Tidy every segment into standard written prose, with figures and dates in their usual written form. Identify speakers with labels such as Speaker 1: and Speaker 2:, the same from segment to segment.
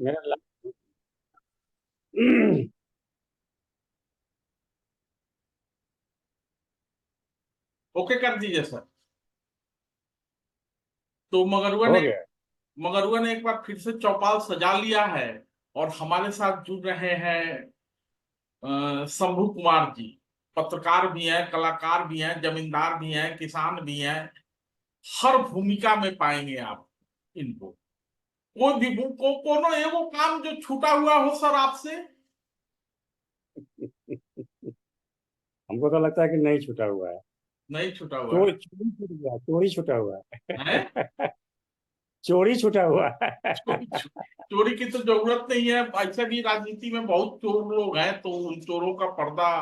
Speaker 1: मेरा
Speaker 2: ओके कर दीजिए सर। तो
Speaker 1: हो गया।
Speaker 2: मगरुआ ने एक बार फिर से चौपाल सजा लिया है। और हमारे साथ जुड़ रहे हैं शंभू कुमार जी। पत्रकार भी हैं, कलाकार भी हैं, जमींदार भी हैं, किसान भी हैं। हर भूमिका में पाएंगे आप इनको। कोई भी कोनो एगो काम जो छूटा हुआ हो सर आपसे।
Speaker 1: हमको तो लगता है कि नहीं छूटा हुआ है।
Speaker 2: नहीं छूटा हुआ है।
Speaker 1: चोरी चोरी छूट गया, चोरी छूटा हुआ
Speaker 2: हैं?
Speaker 1: है। चोरी छूटा हुआ है।
Speaker 2: चोरी चोरी की तो जरूरत नहीं है। ऐसे भी राजनीति में बहुत चोर लोग हैं, तो उन चोरों का पर्दा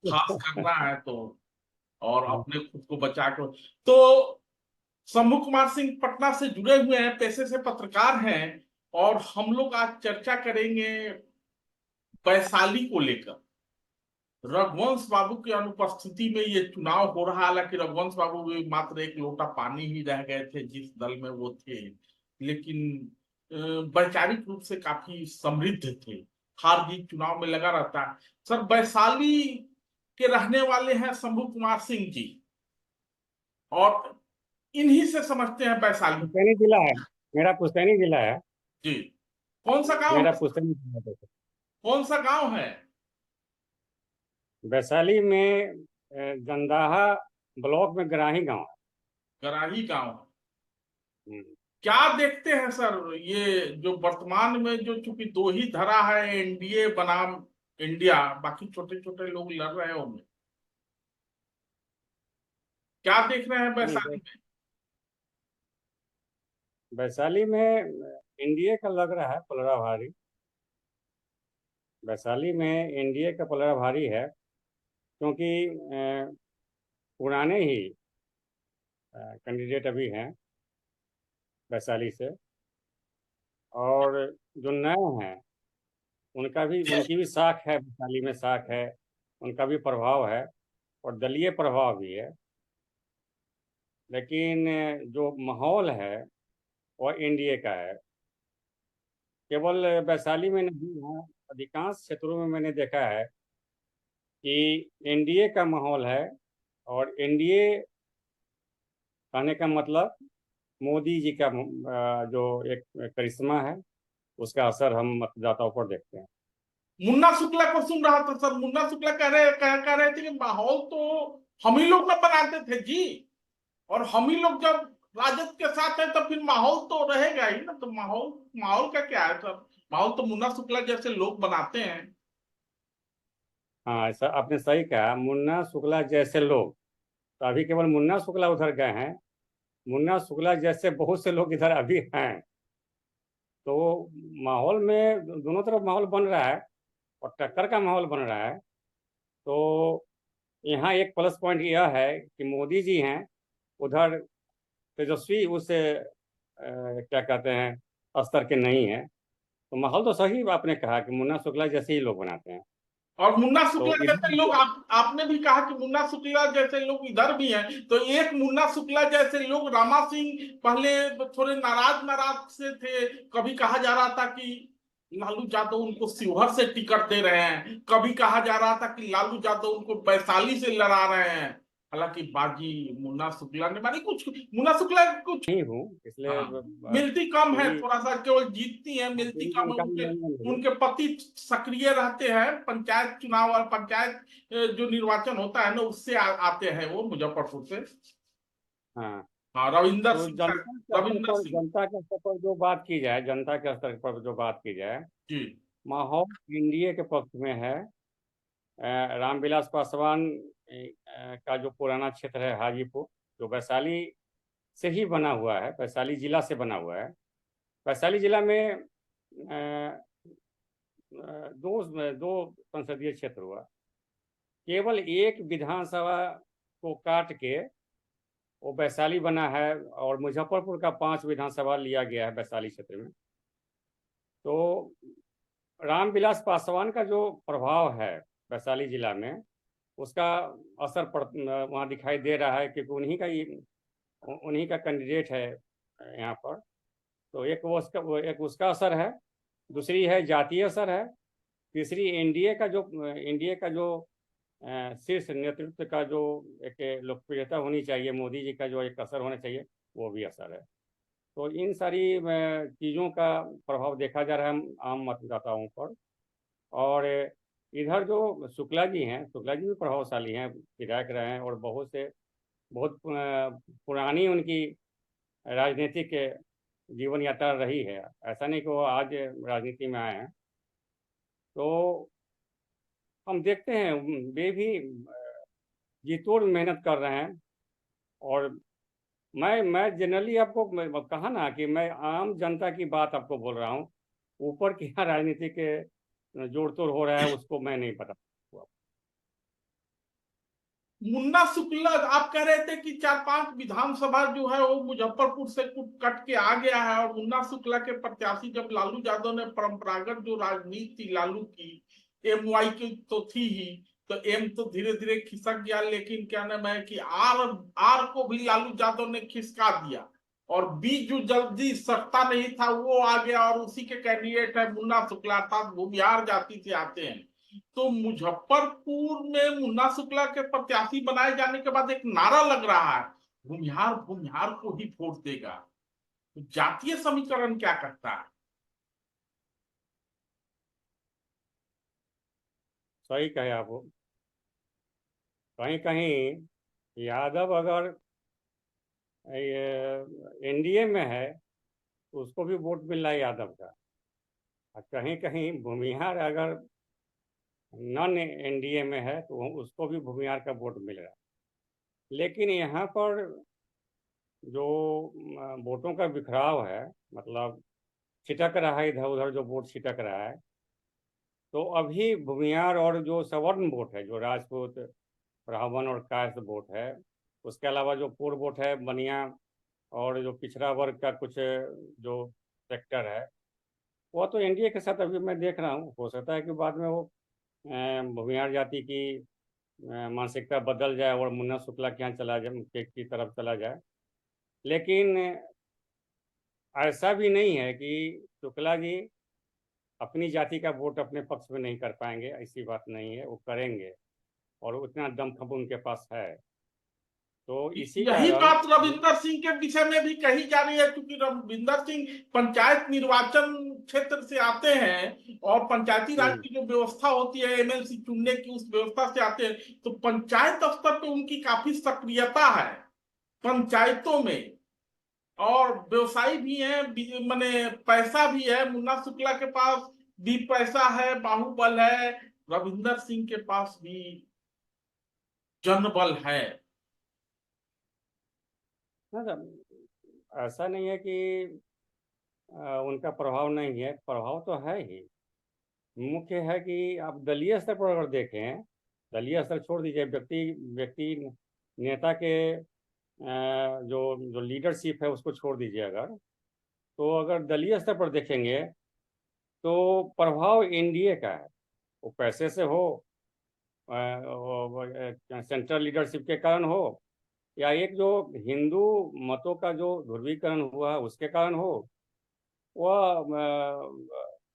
Speaker 2: खास करना है तो। और अपने खुद को बचा कर तो। शंभू कुमार सिंह पटना से जुड़े हुए हैं, पेशे से पत्रकार हैं। और हम लोग आज चर्चा करेंगे वैशाली को लेकर। रघुवंश बाबू की अनुपस्थिति में ये चुनाव हो रहा है। हालांकि रघुवंश बाबू भी मात्र एक लोटा पानी ही रह गए थे जिस दल में वो थे। लेकिन वैचारिक रूप से काफी समृद्ध थे। हार जीत चुनाव में लगा रहता है। सर, वैशाली के रहने वाले हैं शंभू कुमार सिंह जी। और इन्हीं से समझते हैं वैशाली।
Speaker 1: पुश्तैनी जिला है। मेरा पुश्तैनी जिला है।
Speaker 2: जी। कौन सा गांव
Speaker 1: मेरा
Speaker 2: है?
Speaker 1: पुश्तैनी जिला है।
Speaker 2: कौन सा गांव है?
Speaker 1: वैशाली में जंदाहा ब्लॉक में गराही गांव है।
Speaker 2: कराही गांव है।
Speaker 1: हम्म।
Speaker 2: क्या देखते हैं सर ये जो वर्तमान में जो चूंकि दो ही धरा है, एनडीए बनाम इंडिया, बाकी छोटे छोटे लोग लड़ रहे होंगे। क्या देख रहे हैं
Speaker 1: नहीं,
Speaker 2: वैशाली में?
Speaker 1: वैशाली में एनडीए का लग रहा है पलड़ा भारी। वैशाली में एनडीए का पलड़ा भारी है, क्योंकि पुराने ही कैंडिडेट अभी हैं वैशाली से। और जो नए हैं उनकी भी साख है, वैशाली में साख है। उनका भी प्रभाव है और दलीय प्रभाव भी है। लेकिन जो माहौल है वह एनडीए का है। केवल वैशाली में नहीं है, अधिकांश क्षेत्रों में मैंने देखा है कि एनडीए का माहौल है। और एनडीए कहने का मतलब मोदी जी का जो एक करिश्मा है, उसका असर हम मतदाताओं पर देखते हैं।
Speaker 2: मुन्ना शुक्ला को सुन रहा था सर। मुन्ना शुक्ला कह रहे थे कि माहौल तो हम ही लोग ना बनाते थे जी। और हम ही लोग जब राजद के साथ है तो फिर माहौल तो रहेगा ही ना। तो माहौल माहौल का क्या है सर? माहौल तो मुन्ना शुक्ला जैसे लोग बनाते हैं।
Speaker 1: हाँ, ऐसा आपने सही कहा, मुन्ना शुक्ला जैसे लोग। तो अभी केवल मुन्ना शुक्ला उधर गए हैं। मुन्ना शुक्ला जैसे बहुत से लोग इधर अभी हैं। तो माहौल में दोनों तरफ माहौल बन रहा है और टक्कर का माहौल बन रहा है। तो यहाँ एक प्लस पॉइंट यह है कि मोदी जी हैं उधर, तेजस्वी उस क्या कहते हैं स्तर के नहीं है। तो माहौल तो सही आपने कहा कि मुन्ना शुक्ला जैसे ही लोग बनाते हैं।
Speaker 2: और मुन्ना शुक्ला
Speaker 1: तो
Speaker 2: जैसे लोग,
Speaker 1: इधर
Speaker 2: आपने भी कहा कि मुन्ना शुक्ला जैसे लोग इधर भी हैं। तो एक मुन्ना शुक्ला जैसे लोग, रामा सिंह पहले थोड़े नाराज नाराज से थे। कभी कहा जा रहा था कि लालू यादव उनको शिवहर से टिकट दे रहे हैं, कभी कहा जा रहा था कि लालू यादव उनको वैशाली से लड़ा रहे हैं। हालांकि बाजी मुन्ना शुक्ला ने मारी। कुछ मुन्ना शुक्ला कुछ,
Speaker 1: नहीं हूँ इसलिए
Speaker 2: हाँ, मिलती कम है
Speaker 1: पूरी
Speaker 2: थोड़ा सा, केवल जीतती है, मिलती
Speaker 1: पूरी
Speaker 2: कम है।
Speaker 1: जानकारी
Speaker 2: उनके
Speaker 1: नहीं है।
Speaker 2: उनके पति सक्रिय रहते हैं पंचायत चुनाव और पंचायत जो निर्वाचन होता है ना, उससे आते हैं वो मुजफ्फरपुर से।
Speaker 1: हाँ।
Speaker 2: हाँ, रविंदर
Speaker 1: तो
Speaker 2: सिंह रविंदर सिंह।
Speaker 1: जनता के स्तर पर जो बात की जाए, जनता के स्तर पर जो बात की जाए,
Speaker 2: जी।
Speaker 1: माहौल एनडीए के पक्ष में है। रामविलास पासवान का जो पुराना क्षेत्र है हाजीपुर, जो वैशाली से ही बना हुआ है, वैशाली जिला से बना हुआ है। वैशाली जिला में दो दो संसदीय क्षेत्र हुआ। केवल एक विधानसभा को काट के वो वैशाली बना है, और मुजफ्फरपुर का 5 विधानसभा लिया गया है वैशाली क्षेत्र में। तो रामविलास पासवान का जो प्रभाव है वैशाली जिला में, उसका असर वहाँ दिखाई दे रहा है, क्योंकि उन्हीं का कैंडिडेट है यहाँ पर। तो एक उसका असर है। दूसरी है जातीय असर है, तीसरी एनडीए का जो शीर्ष नेतृत्व का जो एक लोकप्रियता होनी चाहिए, मोदी जी का जो एक असर होना चाहिए, वो भी असर है। तो इन सारी चीज़ों का प्रभाव देखा जा रहा है आम मतदाताओं पर। और इधर जो शुक्ला जी हैं, शुक्ला जी भी प्रभावशाली हैं, विधायक रहे हैं, और बहुत पुरानी उनकी राजनीतिक जीवन यात्रा रही है। ऐसा नहीं कि वो आज राजनीति में आए हैं। तो हम देखते हैं वे भी जी तोड़ मेहनत कर रहे हैं। और मैं जनरली आपको कहा ना कि मैं आम जनता की बात आपको बोल रहा हूँ। ऊपर क्या राजनीति के जोड़ तोड़ हो रहा है उसको मैं नहीं पता।
Speaker 2: मुन्ना शुक्ला, आप कह रहे थे कि 4-5 विधानसभा जो है वो मुजफ्फरपुर से कट के आ गया है, और मुन्ना शुक्ला के प्रत्याशी जब लालू यादव ने परंपरागत जो राजनीति लालू की एमवाई की तो थी ही, तो एम तो धीरे धीरे खिसक गया, लेकिन क्या नाम है कि आर आर को भी लालू यादव ने खिसका दिया, और बी जो जल्दी सत्ता नहीं था वो आ गया, और उसी के कैंडिडेट है मुन्ना शुक्ला, अर्थात भूमिहार जाति से आते हैं। तो मुजफ्फरपुर में मुन्ना शुक्ला के प्रत्याशी बनाए जाने के बाद एक नारा लग रहा है, भूमिहार भूमिहार को ही वोट देगा। तो जातीय समीकरण क्या करता है?
Speaker 1: सही कहे आप। कहीं कहीं यादव अगर एनडीए में है तो उसको भी वोट मिल रहा है यादव का। और कहीं कहीं भूमिहार अगर नॉन एनडीए में है तो उसको भी भूमिहार का वोट मिल रहा है। लेकिन यहाँ पर जो वोटों का बिखराव है, मतलब छिटक रहा है, इधर उधर जो वोट छिटक रहा है, तो अभी भूमिहार और जो सवर्ण वोट है, जो राजपूत, ब्राह्मण और कायस्थ वोट है, उसके अलावा जो पूर्व वोट है, बनिया और जो पिछड़ा वर्ग का कुछ जो सेक्टर है, वो तो एनडीए के साथ अभी मैं देख रहा हूँ। हो सकता है कि बाद में वो भूमिहार जाति की मानसिकता बदल जाए और मुन्ना शुक्ला के यहाँ चला जाए, की तरफ चला जाए। लेकिन ऐसा भी नहीं है कि शुक्ला जी अपनी जाति का वोट अपने पक्ष में नहीं कर पाएंगे, ऐसी बात नहीं है, वो करेंगे, और उतना दमखम उनके पास है। तो इसी
Speaker 2: यही
Speaker 1: कारण
Speaker 2: बात रविंदर सिंह के विषय में भी कही जा रही है, क्योंकि रविंदर सिंह पंचायत निर्वाचन क्षेत्र से आते हैं, और पंचायती राज
Speaker 1: हम्म,
Speaker 2: की जो व्यवस्था होती है एमएलसी चुनने की, उस व्यवस्था से आते हैं, तो पंचायत स्तर पे उनकी काफी सक्रियता है पंचायतों में, और व्यवसायी भी है, माने पैसा भी है। मुन्ना शुक्ला के पास भी पैसा है, बाहुबल है, रविंदर सिंह के पास भी जनबल है।
Speaker 1: मतलब ऐसा नहीं है कि उनका प्रभाव नहीं है, प्रभाव तो है ही। मुख्य है कि आप दलीय स्तर पर अगर देखें, दलीय स्तर छोड़ दीजिए, व्यक्ति व्यक्ति नेता के जो जो लीडरशिप है उसको छोड़ दीजिए, अगर तो अगर दलीय स्तर पर देखेंगे तो प्रभाव एनडीए का है। वो पैसे से हो, सेंट्रल लीडरशिप के कारण हो, या एक जो हिंदू मतों का जो ध्रुवीकरण हुआ है उसके कारण हो, वह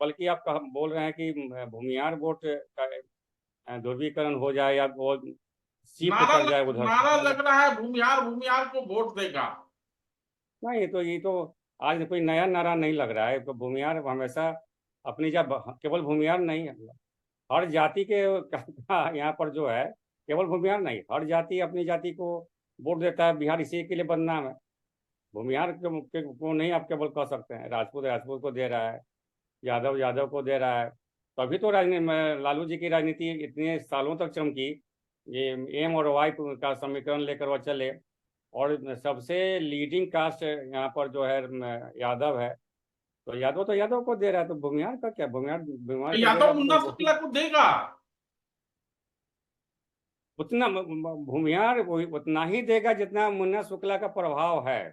Speaker 1: बल्कि आप बोल रहे हैं कि भूमिहार वोट का ध्रुवीकरण हो जाए या वो शिफ्ट कर जाए उधर।
Speaker 2: नारा लग रहा है भूमिहार भूमिहार को वोट देगा।
Speaker 1: नहीं, तो ये तो आज कोई नया नारा नहीं लग रहा है। तो भूमिहार हमेशा अपनी, जब केवल भूमिहार नहीं है, हर जाति के यहाँ पर जो है, केवल भूमिहार नहीं, हर जाति अपनी जाति को वोट देता है। बिहार इसी के लिए बदनाम है। भूमिहार को नहीं आप केवल कह सकते हैं, राजपूत राजपूत को दे रहा है, यादव यादव को दे रहा है। तभी तो राजनीति, लालू जी की राजनीति इतने सालों तक चमकी। ये एम और वाई का समीकरण लेकर वह चले, और सबसे लीडिंग कास्ट यहाँ पर जो है यादव है। तो यादव को दे रहा है, तो भूमिहार का क्या, भूमिहार भूमिहार को
Speaker 2: यादव
Speaker 1: देगा तो
Speaker 2: मुन्ना
Speaker 1: कोई
Speaker 2: शुक्ला को देगा।
Speaker 1: उतना भूमिहार उतना ही देगा जितना मुन्ना शुक्ला का प्रभाव है।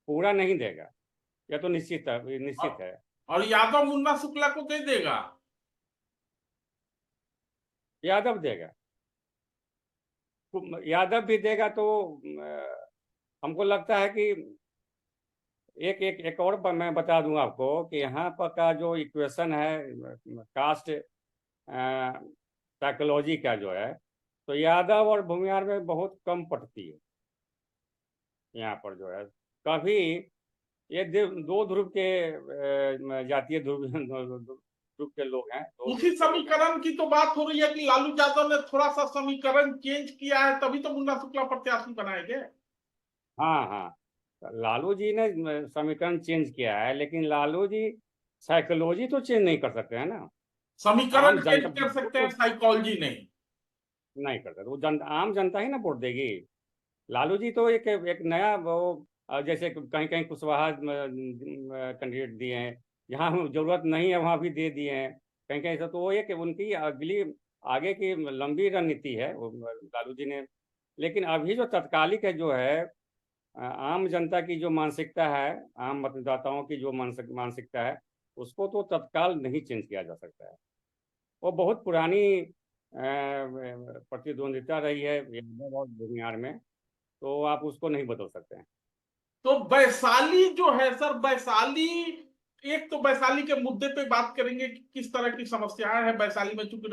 Speaker 1: पूरा नहीं देगा, यह तो निश्चित है, निश्चित
Speaker 2: और,
Speaker 1: है।
Speaker 2: और यादव मुन्ना शुक्ला को दे देगा।
Speaker 1: यादव देगा, यादव भी देगा तो हमको लगता है कि एक और मैं बता दूं आपको कि यहाँ पर का जो इक्वेशन है कास्ट साइकोलॉजी का जो है, तो यादव और भूमिहार में बहुत कम पड़ती है। यहाँ पर जो है काफी ये दो ध्रुव के जातीय ध्रुव ध्रुव के लोग हैं, दो
Speaker 2: उसी
Speaker 1: ध्रुव के लोग हैं।
Speaker 2: समीकरण की तो बात हो रही है कि लालू यादव ने थोड़ा सा समीकरण चेंज किया है, तभी तो मुन्ना शुक्ला प्रत्याशी बनाए गए।
Speaker 1: हाँ हाँ, लालू जी ने समीकरण चेंज किया है, लेकिन लालू जी साइकोलॉजी तो चेंज नहीं कर सकते हैं ना।
Speaker 2: समीकरण
Speaker 1: आम
Speaker 2: चेंज
Speaker 1: जनता
Speaker 2: कर सकते हैं,
Speaker 1: तो
Speaker 2: साइकोलॉजी नहीं।
Speaker 1: नहीं कर सकते, वो आम जनता ही ना वोट देगी। लालू जी तो एक नया वो जैसे कहीं कहीं कुशवाहा कैंडिडेट दिए हैं, जहाँ जरूरत नहीं है वहाँ भी दे दिए हैं। कहीं कहीं ऐसा तो वो ये कि उनकी अगली आगे की लंबी रणनीति है वो लालू जी ने। लेकिन अभी जो तत्कालिक है जो है आम जनता की जो मानसिकता है, आम मतदाताओं की जो मानसिकता है, उसको तो तत्काल नहीं चेंज किया जा सकता है। वो बहुत पुरानी प्रतिद्वंदिता रही है यादव और भूमिहार में, तो आप उसको नहीं बदल सकते हैं।
Speaker 2: तो वैशाली जो है सर, वैशाली, एक तो वैशाली के मुद्दे पे बात करेंगे कि किस तरह की समस्याएं हैं वैशाली में। चूंकि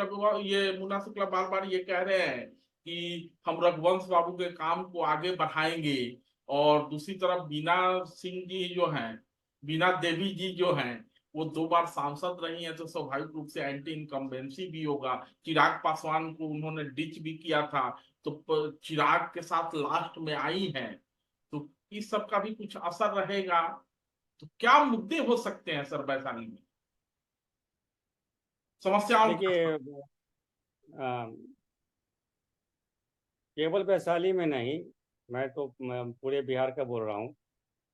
Speaker 2: ये मुन्ना शुक्ला बार बार ये कह रहे हैं कि हम रघुवंश बाबू के काम को आगे बढ़ाएंगे, और दूसरी तरफ बीना सिंह जी जो हैं, बीना देवी जी जो हैं, वो 2 बार सांसद रही हैं, तो स्वाभाविक रूप से एंटी इनकम्बेंसी भी होगा। चिराग पासवान को उन्होंने डिच भी किया था, तो चिराग के साथ लास्ट में आई हैं, तो इस सब का भी कुछ असर रहेगा। तो क्या मुद्दे हो सकते हैं सर वैशाली में, समस्याओं का
Speaker 1: देखिए
Speaker 2: स्तर?
Speaker 1: केवल वैशाली में नहीं, मैं तो पूरे बिहार का बोल रहा हूँ।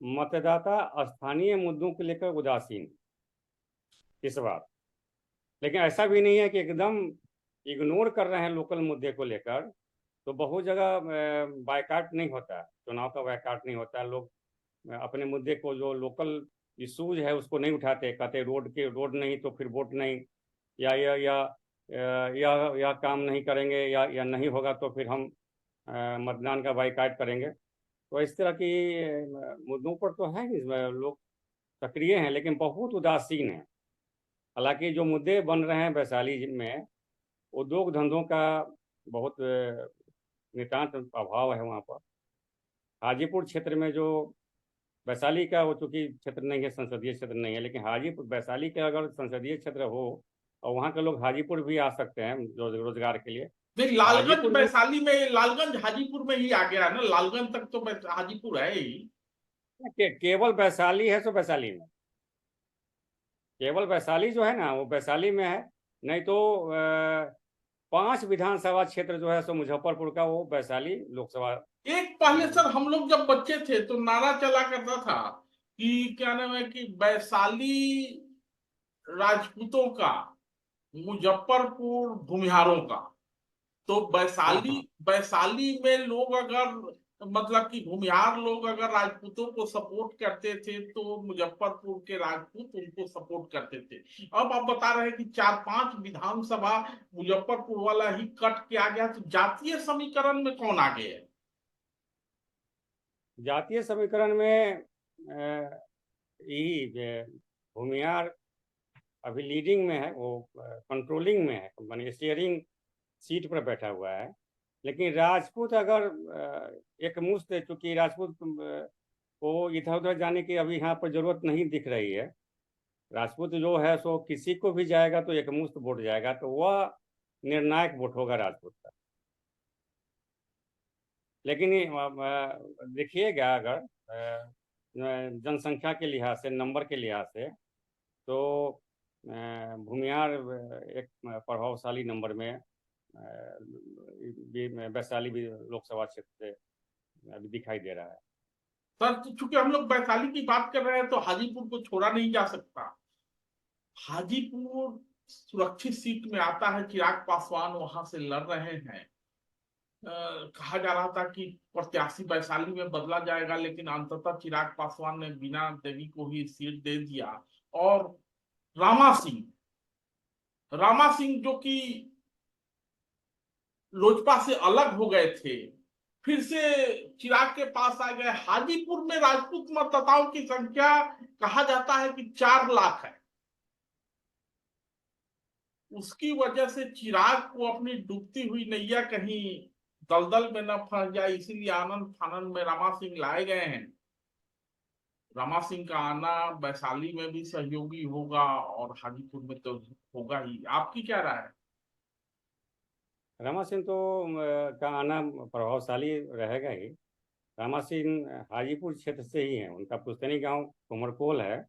Speaker 1: मतदाता स्थानीय मुद्दों को लेकर उदासीन इस बार। लेकिन ऐसा भी नहीं है कि एकदम इग्नोर कर रहे हैं लोकल मुद्दे को लेकर। तो बहुत जगह बायकाट नहीं होता है, चुनाव का बायकाट नहीं होता है। लोग अपने मुद्दे को, जो लोकल इशूज है, उसको नहीं उठाते, कहते रोड नहीं तो फिर वोट नहीं, या काम नहीं करेंगे, या नहीं होगा तो फिर हम मतदान का बाइकाट करेंगे। तो इस तरह की मुद्दों पर तो है इसमें लोग सक्रिय हैं, लेकिन बहुत उदासीन हैं। हालांकि जो मुद्दे बन रहे हैं वैशाली में, उद्योग धंधों का बहुत नितांत अभाव है वहाँ पर। हाजीपुर क्षेत्र में जो वैशाली का, वो चूंकि क्षेत्र नहीं है, संसदीय क्षेत्र नहीं है, लेकिन हाजीपुर वैशाली का अगर संसदीय क्षेत्र हो और वहाँ के लोग हाजीपुर भी आ सकते हैं रोजगार के लिए।
Speaker 2: नहीं,
Speaker 1: तो
Speaker 2: लालगंज
Speaker 1: हाजीपुर में
Speaker 2: वैशाली में, लालगंज हाजीपुर में ही आ गया ना, लालगंज तक तो हाजीपुर है ही।
Speaker 1: केवल वैशाली है, तो वैशाली में केवल वैशाली जो है ना, वो वैशाली में है। नहीं तो 5 विधानसभा क्षेत्र जो है सो मुजफ्फरपुर का, वो वैशाली लोकसभा।
Speaker 2: एक पहले सर हम लोग जब बच्चे थे तो नारा चला करता था कि क्या नाम है, कि वैशाली राजपूतों का, मुजफ्फरपुर भूमिहारों का। तो
Speaker 1: हाँ
Speaker 2: वैशाली,
Speaker 1: हाँ,
Speaker 2: वैशाली में लोग अगर, मतलब कि भूमिहार लोग अगर राजपूतों को सपोर्ट करते थे, तो मुजफ्फरपुर के राजपूत उनको सपोर्ट करते थे। अब आप बता रहे हैं कि 4-5 विधानसभा मुजफ्फरपुर वाला ही कट के आ गया, तो जातीय समीकरण में कौन आगे है?
Speaker 1: जातीय समीकरण में यही भूमिहार अभी लीडिंग में है, वो कंट्रोलिंग में है, मानी स्टीयरिंग सीट पर बैठा हुआ है। लेकिन राजपूत अगर एक मुश्त, चूंकि राजपूत को इधर उधर जाने की अभी यहाँ पर जरूरत नहीं दिख रही है। राजपूत जो है सो किसी को भी जाएगा तो एक मुश्त वोट जाएगा, तो वह निर्णायक वोट होगा राजपूत का। लेकिन देखिएगा अगर जनसंख्या के लिहाज से, नंबर के लिहाज से, तो भूमिहार एक प्रभावशाली नंबर में वैशाली भी लोकसभा क्षेत्र से अभी दिखाई दे रहा है।
Speaker 2: सर, तो चूंकि हम लोग वैशाली की बात कर रहे हैं, तो हाजीपुर को छोड़ा नहीं जा सकता। हाजीपुर सुरक्षित सीट में आता है, चिराग पासवान वहां से लड़ रहे हैं। कहा जा रहा था कि प्रत्याशी वैशाली में बदला जाएगा, लेकिन अंततः चिराग पासवान ने बीना देवी को ही सीट दे दिया। और रामा सिंह, जो कि लोजपा से अलग हो गए थे, फिर से चिराग के पास आ गए। हाजीपुर में राजपूत मतदाताओं की संख्या कहा जाता है कि 4 लाख है। उसकी वजह से चिराग को अपनी डूबती हुई नैया कहीं दलदल में न फंस जाए, इसीलिए आनंद फानन में रमा सिंह लाए गए हैं। रमा सिंह का आना वैशाली में भी सहयोगी होगा और हाजीपुर में तो होगा ही। आपकी क्या राय है?
Speaker 1: रमा सिंह तो का आना प्रभावशाली रहेगा ही। रमा सिंह हाजीपुर क्षेत्र से ही हैं, उनका पुस्तैनी गांव कुमरकोल है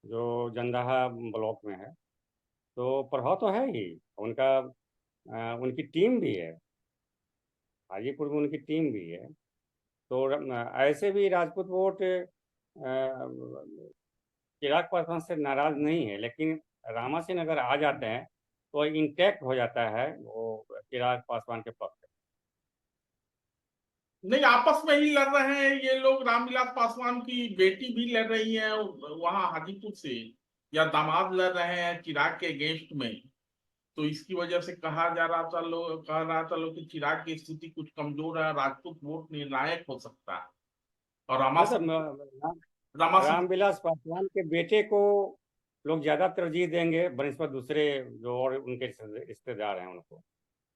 Speaker 1: जो जंदाहा ब्लॉक में है। तो प्रभाव तो है ही उनका। उनकी टीम भी है, हाजीपुर में उनकी टीम भी है। तो ऐसे भी राजपूत वोट चिराग पासवान से नाराज नहीं है, लेकिन रामा सिंह अगर आ जाते हैं तो इंटैक्ट हो जाता है वो चिराग पासवान के पक्ष में।
Speaker 2: नहीं, आपस में ही लड़ रहे हैं ये लोग। रामविलास पासवान की बेटी भी लड़ रही है वहां हाजीपुर से, या दामाद लड़ रहे हैं चिराग के अगेंस्ट में। तो इसकी वजह से कह रहा था लोग कि चिराग की स्थिति कुछ कमजोर है, राजपूत वोट निर्णायक हो सकता है। और
Speaker 1: मतलब
Speaker 2: रामा सिंह
Speaker 1: रामविलास पासवान के बेटे को लोग ज्यादा तरजीह देंगे बनस्पत दूसरे जो और उनके रिश्तेदार हैं उनको।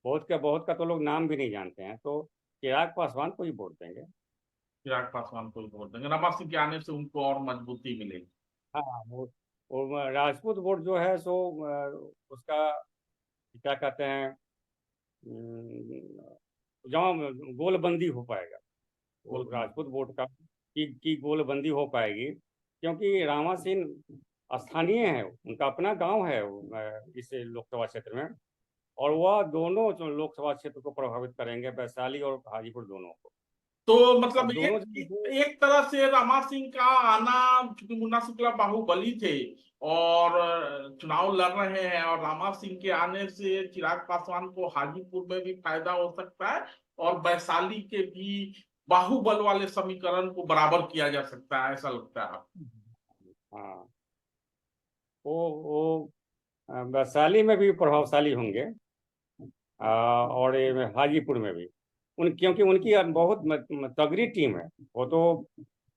Speaker 1: बहुत का तो लोग नाम भी नहीं जानते हैं, तो चिराग पासवान को ही वोट देंगे।
Speaker 2: चिराग पासवान को वोट देंगे। रमा सिंह के आने से उनको और मजबूती मिलेगी।
Speaker 1: हाँ, वो राजपूत वोट जो है सो उसका क्या कहते हैं, जहाँ गोलबंदी हो पाएगा, गोल राजपूत वोट का की गोलबंदी हो पाएगी। क्योंकि रामा सिंह स्थानीय है, उनका अपना गांव है इस लोकसभा क्षेत्र में। और वह दोनों जो लोकसभा क्षेत्र को प्रभावित करेंगे, वैशाली और हाजीपुर दोनों को।
Speaker 2: तो मतलब
Speaker 1: अब दोनों
Speaker 2: एक तरह से रमा सिंह का आना, चूंकि मुन्ना शुक्ला बाहुबली थे और चुनाव लड़ रहे हैं, और रामा सिंह के आने से चिराग पासवान को हाजीपुर में भी फायदा हो सकता है और वैशाली के भी बाहुबल वाले समीकरण को बराबर किया जा सकता है, ऐसा लगता है।
Speaker 1: हाँ, वो वैशाली में भी प्रभावशाली होंगे। और ये हाजीपुर में भी क्योंकि उनकी बहुत तगड़ी टीम है वो तो।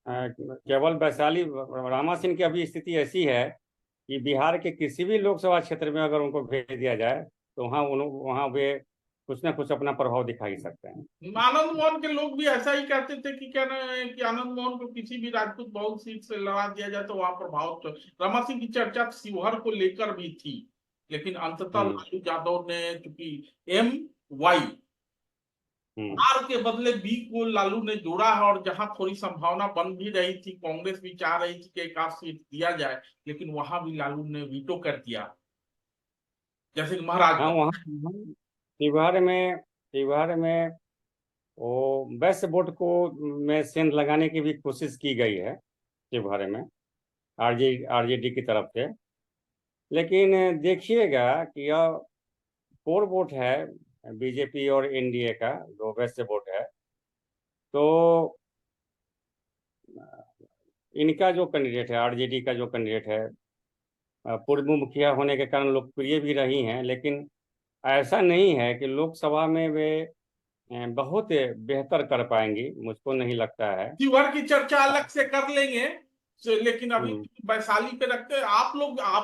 Speaker 1: केवल वैशाली रामा सिंह की अभी स्थिति ऐसी है कि बिहार के किसी भी लोकसभा क्षेत्र में अगर उनको भेज दिया जाए तो वहाँ वे कुछ ना कुछ अपना प्रभाव दिखा ही सकते हैं।
Speaker 2: आनंद मोहन के लोग भी ऐसा ही कहते थे कि क्या ना, कि आनंद मोहन को किसी भी राजपूत बहुल सीट से लड़ा दिया जाए तो वहां प्रभाव तो। रमा सिंह की चर्चा शिवहर को लेकर भी थी, लेकिन अंततः
Speaker 1: हम्म।
Speaker 2: लालू यादव ने, चूंकि MY
Speaker 1: हम्म।
Speaker 2: आर के बदले B को लालू ने जोड़ा है, और जहां थोड़ी संभावना बन भी रही थी, कांग्रेस भी चाह रही थी कि एक आध सीट दिया जाए, लेकिन वहां भी लालू ने वीटो कर दिया, जैसे कि
Speaker 1: हाँ,
Speaker 2: महाराजगंज।
Speaker 1: वहाँ शिवहर में वो वैश्य बोर्ड को में सेंध लगाने की भी कोशिश की गई है शिवहर में, आरजेडी की तरफ से। लेकिन देखिएगा कि यह कोर वोट है बीजेपी और एनडीए का, जो वैश्य वोट है। तो इनका जो कैंडिडेट है, आरजेडी का जो कैंडिडेट है, पूर्व मुखिया होने के कारण लोकप्रिय भी रही हैं, लेकिन ऐसा नहीं है कि लोकसभा में वे बहुत बेहतर कर पाएंगी, मुझको नहीं लगता है।
Speaker 2: शिवहर की चर्चा अलग से कर लेंगे। लेकिन अभी
Speaker 1: हम्म।
Speaker 2: वैशाली पे रखते हैं। आप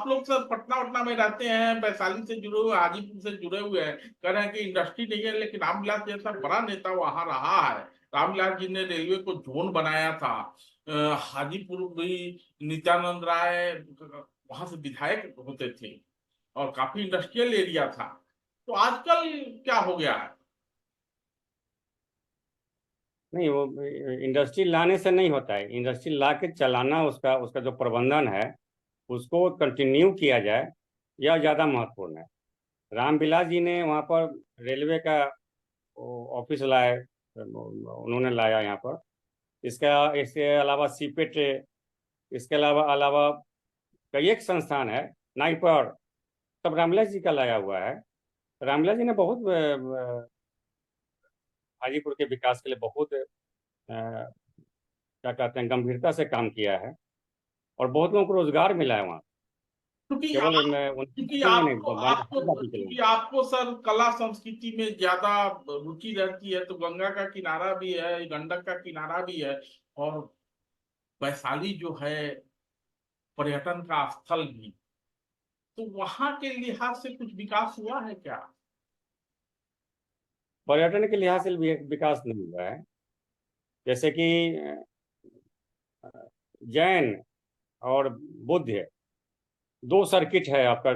Speaker 2: लोग सर पटना वटना में रहते हैं, वैशाली से जुड़े हुए, हाजीपुर से जुड़े हुए हैं, कह रहे हैं कि इंडस्ट्री नहीं है, लेकिन रामविलास जैसा बड़ा नेता वहां रहा है। रामविलास जी ने रेलवे को जोन बनाया था। हाजीपुर भी नित्यानंद राय वहां से विधायक होते थे, और काफी इंडस्ट्रियल एरिया था। तो आजकल क्या हो गया है?
Speaker 1: नहीं, वो इंडस्ट्री लाने से नहीं होता है, इंडस्ट्री ला के चलाना, उसका उसका जो प्रबंधन है उसको कंटिन्यू किया जाए, यह ज़्यादा महत्वपूर्ण है। रामविलास जी ने वहाँ पर रेलवे का ऑफिस लाए, उन्होंने लाया यहाँ पर। इसके अलावा सीपेट, इसके अलावा कई एक संस्थान है, नाइपर, सब रामविलास जी का लाया हुआ है। रामविलास जी ने बहुत हाजीपुर के विकास के लिए बहुत क्या कहते हैं, गंभीरता से काम किया है, और बहुत लोगों को रोजगार मिला है वहाँ।
Speaker 2: क्योंकि
Speaker 1: केवल उनके के लिए नहीं, हर जाति के लिए।
Speaker 2: क्योंकि आपको सर कला संस्कृति में ज्यादा रुचि रहती है, तो गंगा का किनारा भी है, गंडक का किनारा भी है, और वैशाली जो है पर्यटन का स्थल भी, तो वहां के लिहाज से कुछ विकास हुआ है क्या?
Speaker 1: पर्यटन के लिहाज से भी विकास नहीं हुआ है। जैसे कि जैन और बुद्ध, दो सर्किट है आपका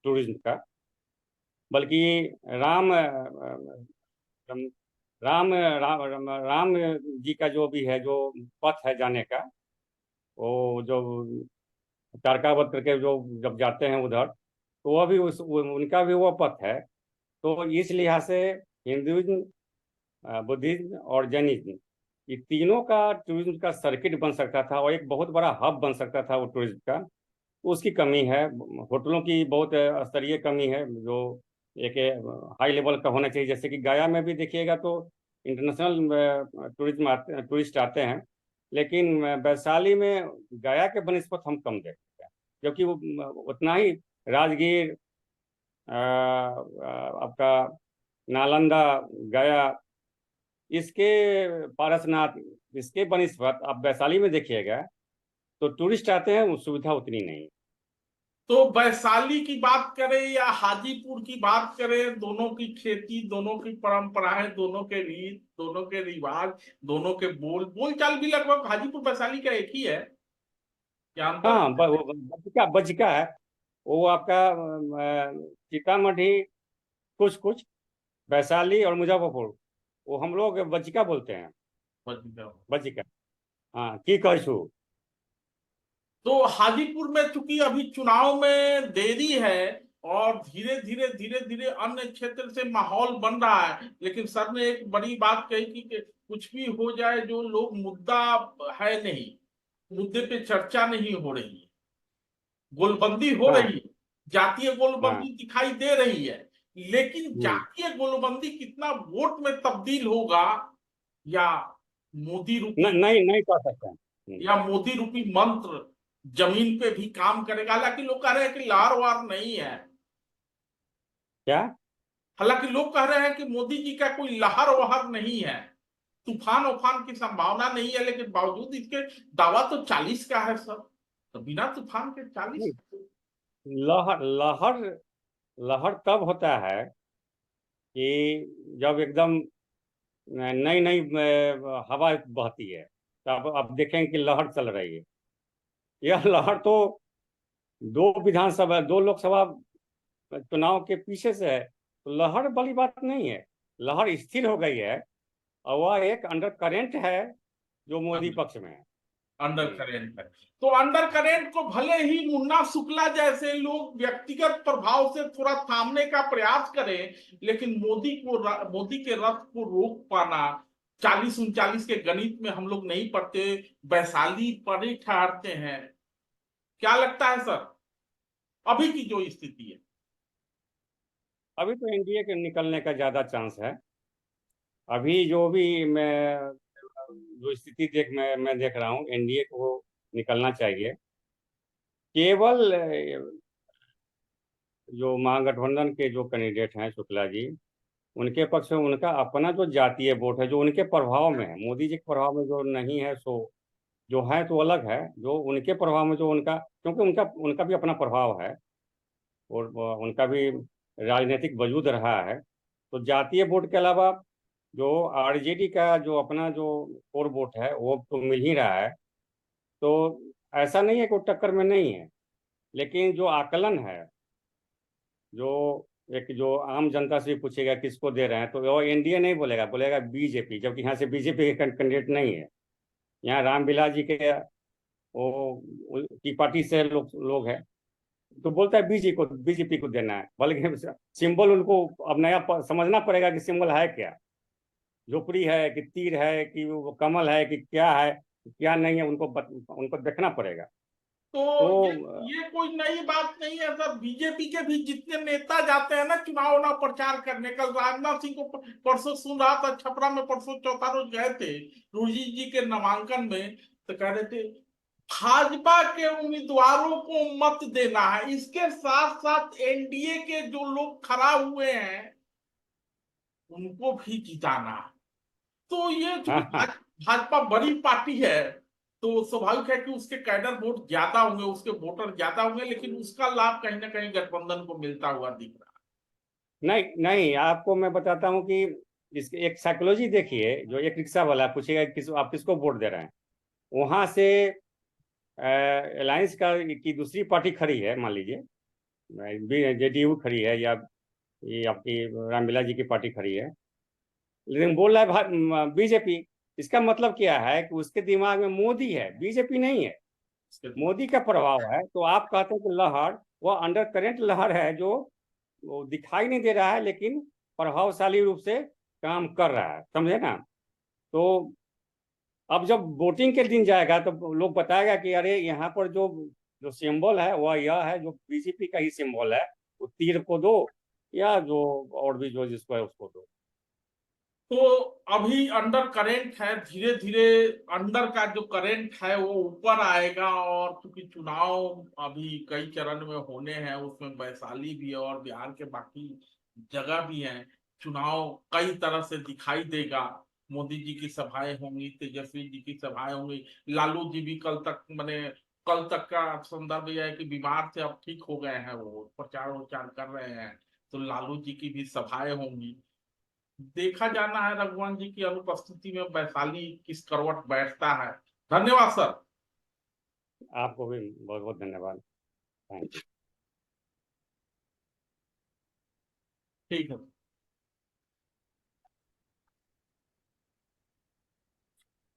Speaker 1: टूरिज्म का। बल्कि राम राम राम राम राम जी का जो भी है, जो पथ है जाने का, वो जो तारकावत करके जो जब जाते हैं उधर, तो वह भी उनका भी वो पथ है। तो इस लिहाज से हिंदुइज्म, बुद्धिज्म और जैनिज्म, ये तीनों का टूरिज्म का सर्किट बन सकता था और एक बहुत बड़ा हब बन सकता था वो टूरिज्म का। उसकी कमी है। होटलों की बहुत स्तरीय कमी है, जो एक हाई लेवल का होना चाहिए। जैसे कि गया में भी देखिएगा तो इंटरनेशनल टूरिस्ट आते हैं, लेकिन वैशाली में गया के बनस्पत हम कम देखते हैं, क्योंकि वो उतना ही राजगीर, आपका नालंदा, गया, इसके पारसनाथ, इसके बनस्पत आप वैशाली में देखिएगा तो टूरिस्ट आते हैं, वो सुविधा उतनी नहीं।
Speaker 2: तो वैशाली की बात करें या हाजीपुर की बात करें, दोनों की खेती, दोनों की परंपराएं, दोनों के रीत, दोनों के रिवाज, दोनों के बोलचाल भी लगभग हाजीपुर वैशाली का एक ही है, क्या अंतर
Speaker 1: हाँ,
Speaker 2: है?
Speaker 1: वो बजिका है। वो आपका सीतामढ़ी, कुछ कुछ वैशाली और मुजफ्फरपुर, वो हम लोग बजिका बोलते हैं। बजिका, हाँ, की कहू।
Speaker 2: तो हाजीपुर में चूंकि अभी चुनाव में देरी है, और धीरे धीरे अन्य क्षेत्र से माहौल बन रहा है, लेकिन सर ने एक बड़ी बात कही कि कुछ भी हो जाए, जो लोग मुद्दा है नहीं, मुद्दे पे चर्चा नहीं हो रही है, गोलबंदी हो
Speaker 1: हाँ,
Speaker 2: रही है, जातीय
Speaker 1: हाँ।
Speaker 2: गोलबंदी दिखाई दे रही है, लेकिन
Speaker 1: हम्म।
Speaker 2: जातीय गोलबंदी कितना वोट में तब्दील होगा, या मोदी रूपी
Speaker 1: नहीं, नहीं कर सकते हैं।
Speaker 2: या मोदी रूपी मंत्र जमीन पे भी काम करेगा? हालांकि लोग कह रहे हैं कि लार वार नहीं है,
Speaker 1: क्या?
Speaker 2: हालांकि लोग कह रहे हैं कि मोदी जी का कोई लहर वहर नहीं है, तूफान उफान की संभावना नहीं है, लेकिन बावजूद इसके दावा तो 40 का है सर, तो बिना तूफान के 40?
Speaker 1: नहीं, लहर लहर लहर तब होता है कि जब एकदम नई नई हवा बहती है, तो अब देखेंगे कि लहर चल रही है। यह लहर तो दो लोकसभा चुनाव के पीछे से है, तो लहर बड़ी बात नहीं है। लहर स्थिर हो गई है, और वह एक अंडर करेंट है जो मोदी पक्ष में है।
Speaker 2: अंडर
Speaker 1: हम्म।
Speaker 2: करेंट है। तो अंडर करेंट को भले ही मुन्ना शुक्ला जैसे लोग व्यक्तिगत प्रभाव से थोड़ा थामने का प्रयास करें, लेकिन मोदी के रथ को रोक पाना, 40-39 के गणित में हम लोग नहीं पढ़ते, वैशाली पर ही ठहरते हैं। क्या लगता है सर, अभी की जो स्थिति है?
Speaker 1: अभी तो एनडीए के निकलने का ज्यादा चांस है। अभी जो भी मैं जो स्थिति मैं देख रहा हूँ, एनडीए को निकलना चाहिए। केवल जो महागठबंधन के जो कैंडिडेट हैं, शुक्ला जी, उनके पक्ष में उनका अपना जो जातीय वोट है, जो उनके प्रभाव में है, मोदी जी के प्रभाव में जो नहीं है, सो जो है तो अलग है। जो उनके प्रभाव में जो उनका, क्योंकि उनका उनका भी अपना प्रभाव है, और उनका भी राजनीतिक वजूद रहा है। तो जातीय वोट के अलावा जो आरजेडी का जो अपना जो कोर वोट है, वो तो मिल ही रहा है। तो ऐसा नहीं है कि वो टक्कर में नहीं है, लेकिन जो आकलन है, जो एक जो आम जनता से भी पूछेगा किसको दे रहे हैं, तो वो एनडीए नहीं बोलेगा, बोलेगा बीजेपी, जबकि यहाँ से बीजेपी के कैंडिडेट नहीं है। यहाँ रामविलास जी के वो की पार्टी से लोग हैं, तो बोलता है बीजेपी को देना है। बल्कि सिंबल उनको अब नया समझना पड़ेगा कि सिंबल है क्या। झोपड़ी है कि तीर है कि वो कमल है कि क्या है, क्या नहीं है, उनको देखना पड़ेगा।
Speaker 2: तो
Speaker 1: तो
Speaker 2: ये कोई नई बात नहीं है सर, बीजेपी के भी जितने नेता जाते हैं ना चुनाव ना प्रचार करने, कल राजनाथ सिंह को परसों सुन रहा था, छपरा में परसों चौथा रोज गए थे रूजी जी के नामांकन में, तो कह रहे थे भाजपा के उम्मीदवारों को मत देना है, इसके साथ साथ एनडीए के जो लोग खड़ा हुए हैं उनको भी जिताना है। तो ये चूंकि
Speaker 1: हाँ हाँ।
Speaker 2: भाजपा बड़ी पार्टी है तो स्वाभाविक है कि उसके कैडर वोट ज्यादा होंगे, उसके वोटर ज्यादा होंगे, लेकिन उसका लाभ कहीं ना कहीं गठबंधन को मिलता हुआ दिख रहा
Speaker 1: नहीं नहीं, आपको मैं बताता हूँ कि इसकी एक साइकोलॉजी देखिए। जो एक रिक्शा वाला पूछेगा आप किसको वोट दे रहे हैं, वहां से अलायंस का की दूसरी पार्टी खड़ी है, मान लीजिए जेडीयू खड़ी है, या ये आपकी रामविलास जी की पार्टी खड़ी है, लेकिन बोल रहा है बीजेपी। इसका मतलब क्या है कि उसके दिमाग में मोदी है, बीजेपी नहीं है।
Speaker 2: है।
Speaker 1: मोदी का प्रभाव है। तो आप कहते हैं कि लहर, वह अंडर करंट लहर है, जो वो दिखाई नहीं दे रहा है, लेकिन प्रभावशाली रूप से काम कर रहा है, समझे ना। तो अब जब वोटिंग के दिन जाएगा तो लोग बताएगा कि अरे यहाँ पर जो जो सिंबल है वह यह है, जो बीजेपी का ही सिंबल है, वो तीर को दो, या जो और भी जो जिसको है उसको दो।
Speaker 2: तो अभी अंडर करेंट है, धीरे धीरे अंडर का जो करंट है वो ऊपर आएगा, और क्योंकि चुनाव अभी कई चरण में होने हैं, उसमें वैशाली भी है और बिहार के बाकी जगह भी हैं, चुनाव कई तरह से दिखाई देगा। मोदी जी की सभाएं होंगी, तेजस्वी जी की सभाएं होंगी, लालू जी भी कल तक का संदर्भ यह है कि बीमार थे, अब ठीक हो गए हैं, वो प्रचार वचार कर रहे हैं। तो लालू जी की भी सभाएं होंगी। देखा जाना है रघुवंश जी की अनुपस्थिति में वैशाली किस करवट बैठता है। धन्यवाद सर।
Speaker 1: आपको भी बहुत बहुत धन्यवाद। Thank you.
Speaker 2: ठीक है।